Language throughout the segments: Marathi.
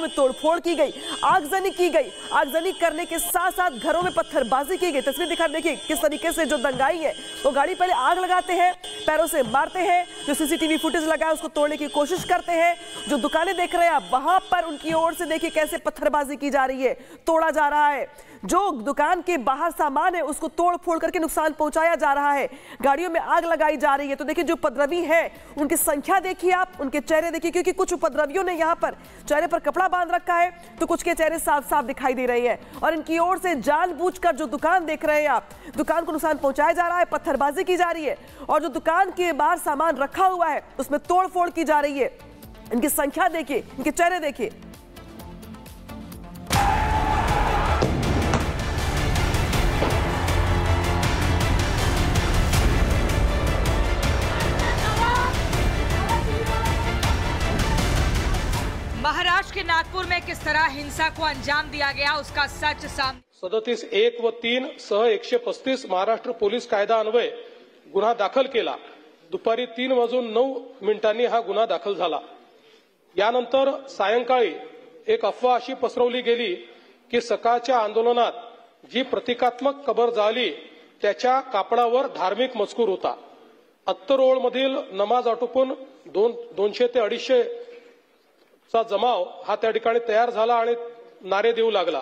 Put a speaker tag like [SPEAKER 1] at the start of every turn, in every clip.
[SPEAKER 1] में तोड़फोड़ की गई, आगजनी की गई। आगजनी करने के साथ साथ घरों में पत्थरबाजी की गई। तस्वीर दिखा देखिए किस तरीके से जो दंगाई है वो गाड़ी पहले आग लगाते हैं, पैरों से मारते हैं, जो सीसीटीवी फुटेज लगा है उसको तोड़ने की कोशिश करते हैं। जो दुकानें देख रहे हैं आप, वहां पर उनकी ओर से देखिए कैसे पत्थरबाजी की जा रही है, तोड़ा जा रहा है। जो दुकान के बाहर सामान है उसको तोड़ फोड़ करके नुकसान पहुंचाया जा रहा है, गाड़ियों में आग लगाई जा रही है। तो देखिए जो उपद्रवी है उनकी संख्या देखिए आप, उनके चेहरे देखिए, क्योंकि कुछ उपद्रवियों ने यहाँ पर चेहरे पर कपड़ा बांध रखा है तो कुछ के चेहरे साफ साफ दिखाई दे रहे हैं। और इनकी ओर से जानबूझकर जो दुकान देख रहे हैं आप, दुकान को नुकसान पहुंचाया जा रहा है, पत्थरबाजी की जा रही है और जो दुकान के बाहर सामान रखा हुआ है उसमें तोड़फोड़ की जा रही है। इनकी संख्या देखिए, इनके चेहरे देखिए।
[SPEAKER 2] महाराष्ट्र के नागपुर में किस तरह हिंसा को अंजाम दिया गया उसका सच सामने।
[SPEAKER 3] 37(1) व 3 सह 135 महाराष्ट्र पोलीस कायदा अन्वये गुन्हा दाखल केला। दुपारी 3:09 हा गुन्हा दाखल झाला। यानंतर सायंकाळी एक अफवा अशी पसरवली गेली की सकाळच्या आंदोलनात जी प्रतिकात्मक कबर जाळली त्याच्या कापडावर धार्मिक मजकूर होता। अत्तरोळमधील नमाज आटोपून 200 ते 250 चा जमाव हा त्या ठिकाणी तयार झाला आणि नारे देऊ लागला।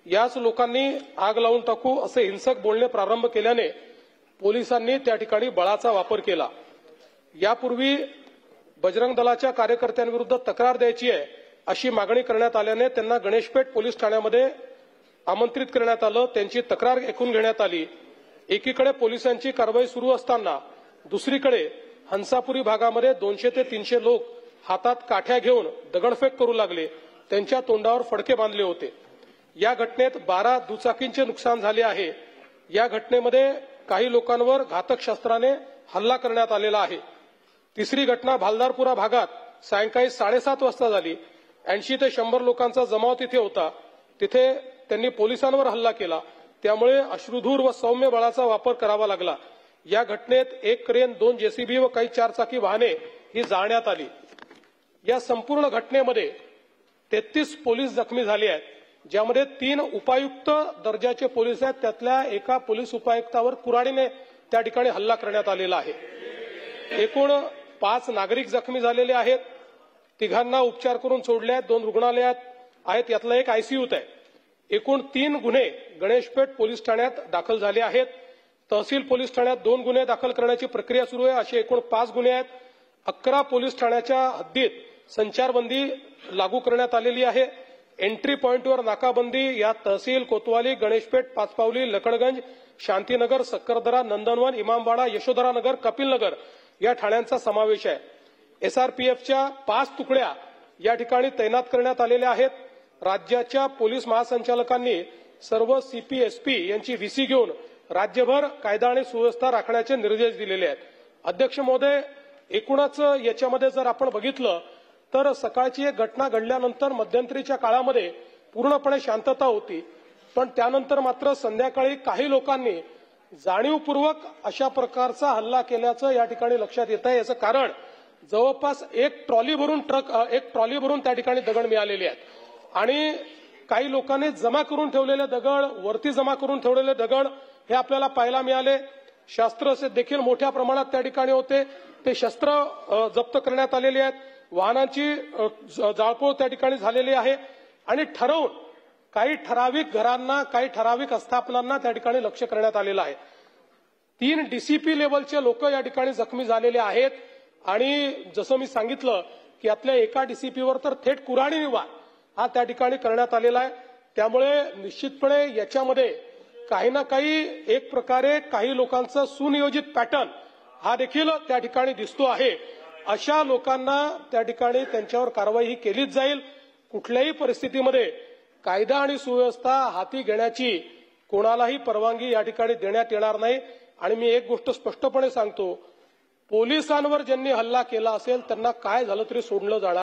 [SPEAKER 3] याच लोकांनी आग लावून टाकू असे हिंसक बोलणे प्रारंभ केल्याने पोलिसांनी त्या ठिकाणी बळाचा वापर केला। यापूर्वी बजरंग दलाच्या कार्यकर्त्यांविरुद्ध तक्रार द्यायची आहे अशी मागणी करण्यात आल्याने त्यांना गणेशपेठ पोलीस ठाण्यामध्ये आमंत्रित करण्यात आलं। त्यांची तक्रार ऐकून घेण्यात आली। एकीकडे पोलिसांची कारवाई सुरू असताना दुसरीकडे हंसापुरी भागामध्ये 200 ते 300 लोक हातात काठ्या घेऊन दगडफेक करू लागले। त्यांच्या तोंडावर फडके बांधले होते। या घटनेत 12 दुचाकींचे नुकसान झाले आहे। या घटनेमध्ये काही लोकांवर घातक शस्त्राने हल्ला करण्यात आलेला आहे। तिसरी घटना भालदारपुरा भागात सायंकाळी 7:30 वाजता झाली। 80 ते 100 लोकांचा जमाव तिथे होता। तिथे त्यांनी पोलिसांवर हल्ला केला, त्यामुळे अश्रुधूर व सौम्य बळाचा वापर करावा लागला। या घटनेत एक क्रेन, 2 जेसीबी व काही 4 चाकी वाहने ही जाळण्यात आली। या संपूर्ण घटनेमध्ये 33 पोलीस जखमी झाले आहेत, ज्यामध्ये 3 उपायुक्त दर्जाचे पोलीस आहेत। त्यातल्या एका पोलीस उपायुक्तावर कुऱ्हाडीने त्या ठिकाणी हल्ला करण्यात आलेला आहे। एकूण 5 नागरिक जखमी झालेले आहेत। तिघांना उपचार करून सोडले आहेत। 2 रुग्णालयात आहेत, यातला एक आयसीयूत आहे। एकूण 3 गुन्हे गणेशपेठ पोलीस ठाण्यात दाखल झाले आहेत। तहसील पोलीस ठाण्यात 2 गुन्हे दाखल करण्याची प्रक्रिया सुरू आहे। असे एकूण 5 गुन्हे आहेत। 11 पोलीस ठाण्याच्या हद्दीत संचारबंदी लागू करण्यात आलेली आहे। एंट्री पॉइंटवर नाकाबंदी यात तहसील कोतवाली, गणेशपेठ, पाचपावली, लकडगंज, शांतीनगर, सक्करदरा, नंदनवन, इमामवाडा, यशोधरानगर, कपिलनगर या ठाण्यांचा समावेश आहे। एसआरपीएफच्या 5 तुकड्या या ठिकाणी तैनात करण्यात आलेल्या आहेत। राज्याच्या पोलीस महासंचालकांनी सर्व सीपीएसपी यांची व्हीसी घेऊन राज्यभर कायदा आणि सुव्यवस्था राखण्याचे निर्देश दिलेले आहेत। अध्यक्ष महोदय, एकूणच याच्यामध्ये जर आपण बघितलं तर सकाळची एक घटना घडल्यानंतर मध्यंतरीच्या काळामध्ये पूर्णपणे शांतता होती, पण त्यानंतर मात्र संध्याकाळी काही लोकांनी जाणीवपूर्वक अशा प्रकारचा हल्ला केल्याचं या ठिकाणी लक्षात येत आहे। याचं कारण जवळपास एक ट्रॉली भरून त्या ठिकाणी दगड मिळालेले आहेत आणि काही लोकांनी जमा करून ठेवलेले दगड, वरती जमा करून ठेवलेले दगड हे आपल्याला पाहायला मिळाले। शस्त्र देखील मोठ्या प्रमाणात त्या ठिकाणी होते, ते शस्त्र जप्त करण्यात आलेले आहेत। वाहनांची जाळपोळ त्या ठिकाणी झालेली आहे आणि ठरवून काही ठराविक घरांना, काही ठराविक आस्थापनांना त्या ठिकाणी लक्ष करण्यात आलेलं आहे। 3 डीसीपी लेवलचे लोक या ठिकाणी जखमी झालेले आहेत आणि जसं मी सांगितलं की यातल्या एका डीसीपीवर तर थेट कुऱ्हाडीने वार हा त्या ठिकाणी करण्यात आलेला आहे। त्यामुळे निश्चितपणे याच्यामध्ये काही ना काही एक प्रकारे काही लोकांचा सुनियोजित पॅटर्न हा देखील त्या ठिकाणी दिसतो आहे। अशा लोकांना त्या ठिकाणी त्यांच्यावर कारवाई ही केलीच जाईल। कुठल्याही परिस्थितीमध्ये कायदा आणि सुव्यवस्था हाती घेण्याची कोणालाही परवानगी या ठिकाणी देण्यात येणार नाही। आणि मी एक गोष्ट स्पष्टपणे सांगतो, पोलिसांवर ज्यांनी हल्ला केला असेल त्यांना काय झालं तरी सोडलं जाणार